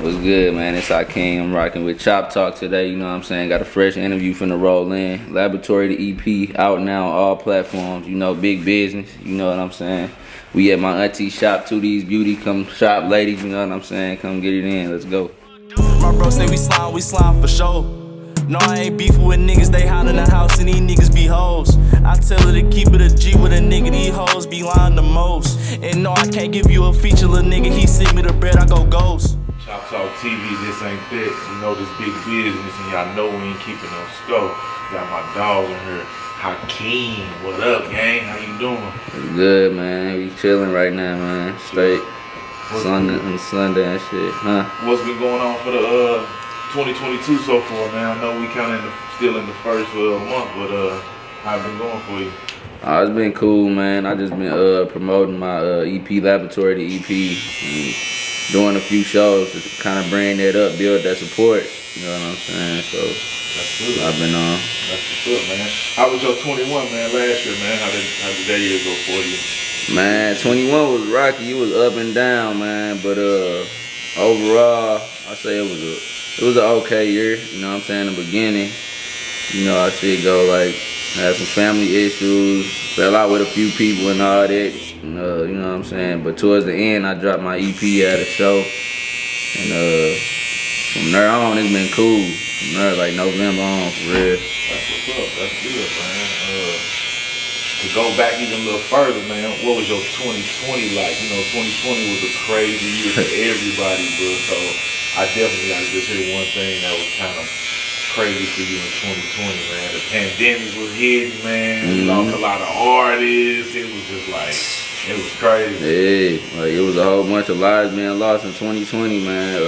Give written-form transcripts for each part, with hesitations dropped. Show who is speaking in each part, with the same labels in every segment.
Speaker 1: What's good, man? It's Hakiim. I'm rocking with Chop Talk today. You know what I'm saying? Got a fresh interview finna roll in. Laboratory, the EP, out now on all platforms. You know, big business. You know what I'm saying? We at my auntie shop, 2D's Beauty. Come shop, ladies. You know what I'm saying? Come get it in. Let's go.
Speaker 2: My bro say we slime for sure. No, I ain't beefing with niggas, they hide in the house and these niggas be hoes. I tell her to keep it a G with a nigga, these hoes be lying the most. And no, I can't give you a feature, little nigga, he send me the bread, I go ghost.
Speaker 3: Chop Talk TV, this ain't that. You know this big business and y'all know we ain't keeping no scope. Got my dog in here, Hakiim. What up, gang? How you doing?
Speaker 1: It's good, man. We chilling right now, man. Straight. Sunday and shit, huh?
Speaker 3: What's been going on for the 2022 so far, man? I know we kind of still in the first month, but how's it been going for you?
Speaker 1: It's been cool, man. I just been promoting my EP Laboratory, the EP, and doing a few shows to kind of bring that up, build that support. You know what I'm saying? So
Speaker 3: that's good.
Speaker 1: I've been on.
Speaker 3: That's what's up, man. How was your 21, man? Last year, man. How did that year go for you?
Speaker 1: Man, 21 was rocky. It was up and down, man. But overall, I say it was an okay year. You know what I'm saying? In the beginning, you know, I should go like had some family issues, fell out with a few people and all that. You know what I'm saying? But towards the end, I dropped my EP at a show, and from there on, it's been cool. From there, like November on, for real.
Speaker 3: That's what's up. That's good, man. To go back even a little further, man, what was your 2020 like? You know, 2020 was a crazy year for everybody, bro. So I definitely got to just hear one thing that was kind of crazy for you in 2020, man. The pandemic was hitting, man. We lost a lot of artists. It was just like, it was crazy.
Speaker 1: Yeah, like it was a whole bunch of lives being lost in 2020, man.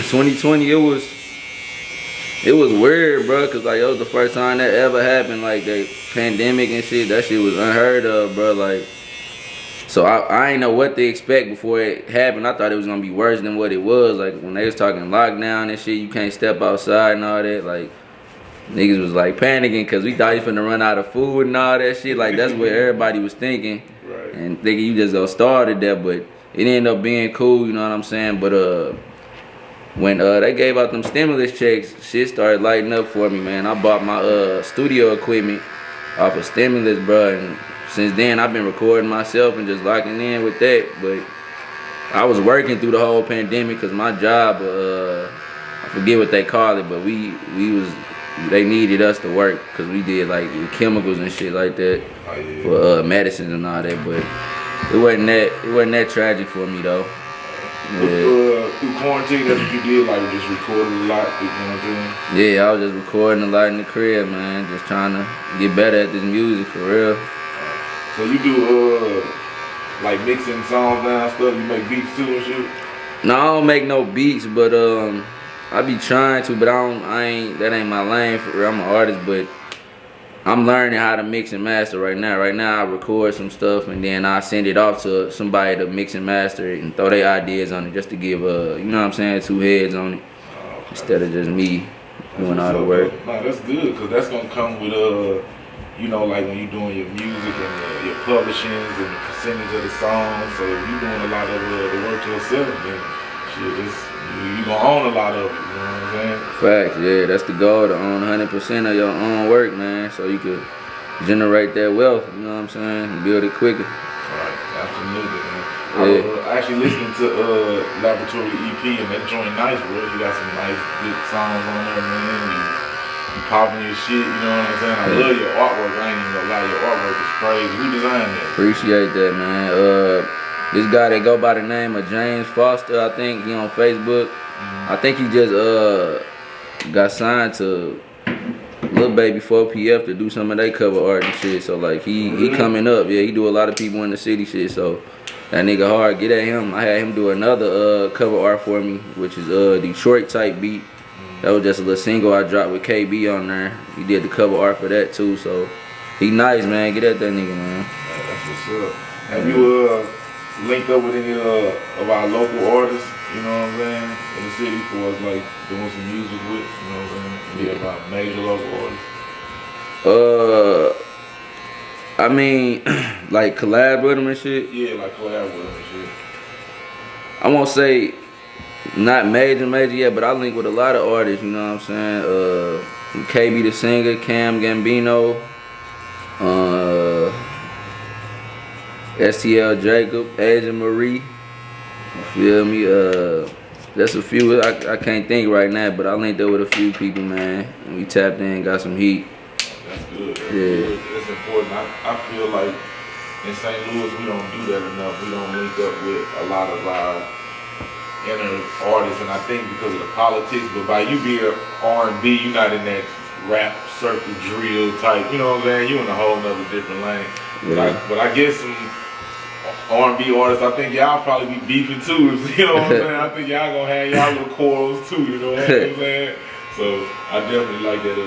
Speaker 1: 2020, it was weird, bro, cause like it was the first time that ever happened, like the pandemic and shit. That shit was unheard of, bro. Like, so I ain't know what to expect before it happened. I thought it was gonna be worse than what it was. Like when they was talking lockdown and shit, you can't step outside and all that. Like niggas was like panicking cause we thought you finna run out of food and all that shit. Like that's what everybody was thinking,
Speaker 3: Right.
Speaker 1: And thinking you just gonna starve to death. But it ended up being cool, you know what I'm saying? But when they gave out them stimulus checks, shit started lighting up for me, man. I bought my studio equipment off of stimulus, bro, and since then I've been recording myself and just locking in with that. But I was working through the whole pandemic because my job, I forget what they call it, but they needed us to work because we did like chemicals and shit like that for medicines and all that. But it wasn't that tragic for me though.
Speaker 3: Yeah. Through quarantine, that's what you did, like just recorded a lot through quarantine?
Speaker 1: Yeah, I was just recording a lot in the crib, man. Just trying to get better at this music, for real.
Speaker 3: So you do, like mixing songs down stuff, you make beats too and shit?
Speaker 1: No, I don't make no beats, but I be trying to, but that ain't my lane, for real. I'm an artist, but I'm learning how to mix and master right now. Right now, I record some stuff and then I send it off to somebody to mix and master it and throw their ideas on it just to give, you know what I'm saying, two heads on it instead of just me doing all the work.
Speaker 3: Nah, that's good because that's gonna come with, you know, like when you're doing your music and your publishings and the percentage of the songs. So if you're doing a lot of the work yourself, then shit, you gonna own a lot of it. You know what I'm saying?
Speaker 1: Facts, yeah, that's the goal, to own 100% of your own work, man, so you could generate that wealth, you know what I'm saying, and build it quicker.
Speaker 3: Right, absolutely, man.
Speaker 1: Yeah.
Speaker 3: I was actually listening to Laboratory EP, and that joint nice, bro. You got some nice, good songs on there, man. You popping your shit, you know what I'm saying? I love your artwork. I ain't even gonna lie, your artwork is crazy. Who designed that?
Speaker 1: Appreciate that, man. This guy that go by the name of James Foster, I think he on Facebook. I think he just got signed to Lil Baby 4PF to do some of their cover art and shit. So like he coming up, yeah. He do a lot of people in the city shit. So that nigga hard. Get at him. I had him do another cover art for me, which is Detroit type beat. That was just a little single I dropped with KB on there. He did the cover art for that too. So he nice, man. Get at that nigga, man.
Speaker 3: That's what's up. Have you linked up with any of our local artists, you know what I'm saying, in the city for us, like doing some music with, you know what I'm saying? Any of our major local artists?
Speaker 1: I mean, like collab with them and shit.
Speaker 3: Yeah, like collab with them and shit.
Speaker 1: I won't say Not major yet, but I link with a lot of artists, you know what I'm saying? KB the Singer, Cam Gambino, STL Jacob, Asia Marie, you feel me? That's a few, I can't think right now, but I linked up with a few people, man. And we tapped in, got some heat.
Speaker 3: That's good. That's good. That's important. I feel like in St. Louis, we don't do that enough. We don't link up with a lot of our inner artists, and I think because of the politics, but by you being R&B, you're not in that rap circle drill type, you know what I'm saying? You're in a whole nother different lane.
Speaker 1: Yeah.
Speaker 3: But I guess some R&B artists, I think y'all probably be beefing too, you know what I'm saying? I think y'all gonna have y'all little quarrels too, you know what I'm saying? So I definitely like that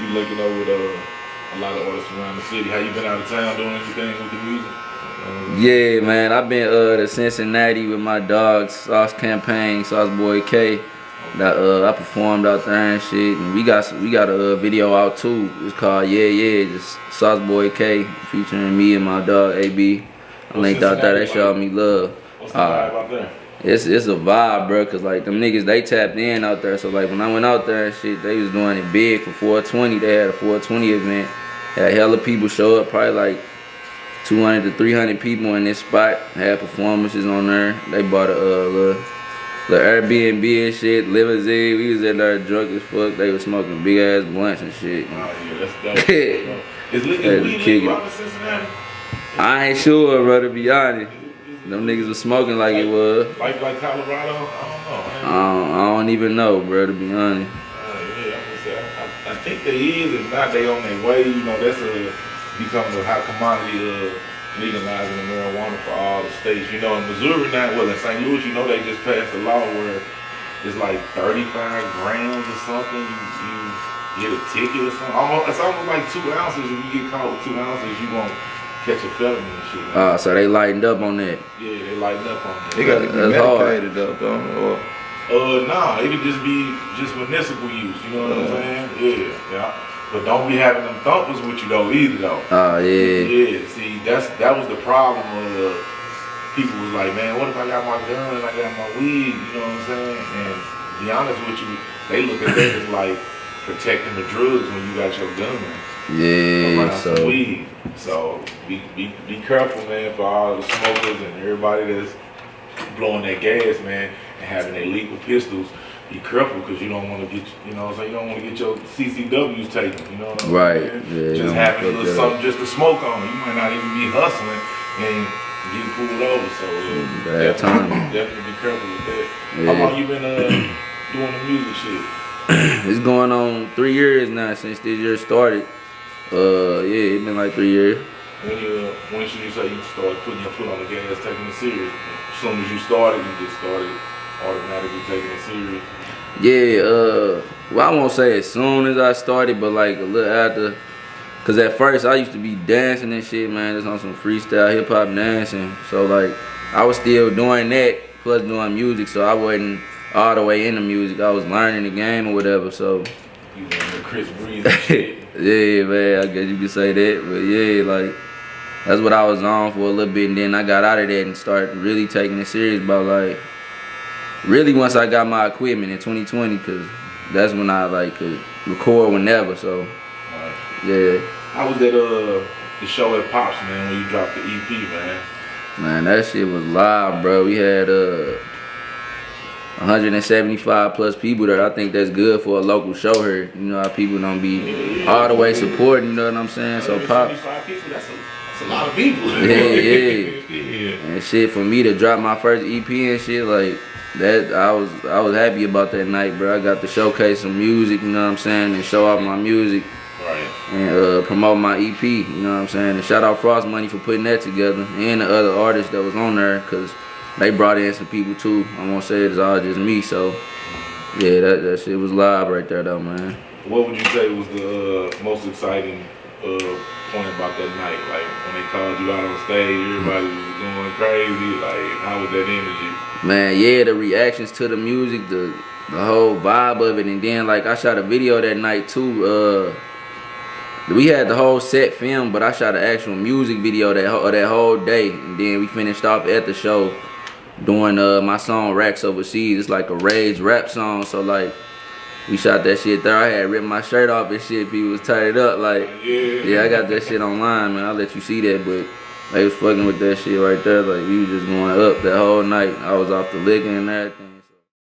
Speaker 3: you looking over with a lot of artists around the city. How you been out of town doing anything with the music?
Speaker 1: Yeah, man, I've been to Cincinnati with my dog Sauce Campaign, Sauce Boy K. I performed out there and shit, and we got a video out too. It's called Yeah, just Sauce Boy K featuring me and my dog AB. I linked out there. They showed me love.
Speaker 3: What's the vibe out there?
Speaker 1: It's a vibe, bro, cause like them niggas they tapped in out there. So like when I went out there and shit, they was doing it big for 420. They had a 420 event. Had hella people show up, probably like 200 to 300 people in this spot. Had performances on there. They bought a little Airbnb and shit, limousine. We was in there drunk as fuck. They was smoking big ass blunts and shit.
Speaker 3: Oh yeah, that's dope. Is weed legal out in Cincinnati?
Speaker 1: I ain't sure, bro, to be honest. Them niggas was smoking like it was.
Speaker 3: Like Colorado? I don't know.
Speaker 1: I don't even know, bro, to be honest.
Speaker 3: Yeah, I think they is. If not, they on their way. You know, that's becoming a hot commodity legalizing the marijuana for all the states. You know, in Missouri now, well, in St. Louis, you know, they just passed a law where it's like 35 grams or something. You get a ticket or something. It's almost like 2 ounces. If you get caught with 2 ounces, you gonna catch a felony and shit.
Speaker 1: So they lightened up on that.
Speaker 3: Yeah, they lightened up on that.
Speaker 4: They got to be medicated up, don't they?
Speaker 3: Nah, it could just be municipal use. You know what I'm saying? Yeah. But don't be having them thumpers with you though either though.
Speaker 1: Oh yeah.
Speaker 3: Yeah. See, that was the problem. People was like, man, what if I got my gun and I got my weed? You know what I'm saying? And to be honest with you, they look at that as like protecting the drugs when you got your gun.
Speaker 1: Yeah.
Speaker 3: Some weed. So be careful, man, for all the smokers and everybody that's blowing that gas, man, and having their legal pistols. Be careful because you don't want to get, you know what I'm saying, you don't want to get your CCWs taken, you know what I'm saying?
Speaker 1: Right, yeah.
Speaker 3: Just having a little something just to smoke on. You might not even be hustling and get pulled over, so definitely be careful with that. Yeah. How long you been doing the music shit?
Speaker 1: It's going on 3 years now since this year started. Yeah, it's been like 3 years.
Speaker 3: When should you say you start putting your foot on the gas, taking it serious? As soon as you started, you just started automatically taking it serious?
Speaker 1: Yeah, well, I won't say as soon as I started, but like a little after. Cause at first I used to be dancing and shit, man, just on some freestyle hip hop dancing. So like I was still doing that plus doing music, so I wasn't all the way into music. I was learning the game or whatever. So
Speaker 3: you was in the Chris Breeze and shit.
Speaker 1: Yeah, man, I guess you could say that, but yeah, like that's what I was on for a little bit, and then I got out of that and started really taking it serious about like. Really, once I got my equipment in 2020, cause that's when I like could record whenever. So, yeah.
Speaker 3: How was that the show at Pops, man, when you dropped the EP, man?
Speaker 1: Man, that shit was live, bro. We had 175 plus people there. I think that's good for a local show here. You know how people don't be all the way supporting. You know what I'm saying? So Pops.
Speaker 3: 175 people, that's a lot of people.
Speaker 1: Yeah. And shit, for me to drop my first EP and shit, like. That I was happy about that night, bro. I got to showcase some music, you know what I'm saying, and show off my music,
Speaker 3: right,
Speaker 1: and promote my EP, you know what I'm saying. And shout out Frost Money for putting that together, and the other artists that was on there, cause they brought in some people too. I won't say it's all just me, so yeah, that shit was live right there, though, man.
Speaker 3: What would you say was the most exciting point about that night? Like when they called you out on stage, everybody was going crazy. Like how was that energy?
Speaker 1: Man, yeah, the reactions to the music, the whole vibe of it, and then like I shot a video that night too. We had the whole set filmed, but I shot an actual music video that whole day, and then we finished off at the show doing my song Racks Overseas. It's like a rage rap song, so like we shot that shit there. I had ripped my shirt off and shit. People was tied up like, yeah, I got that shit online, man. I'll let you see that, but they was fucking with that shit right there. Like we was just going up that whole night. I was off the liquor and everything.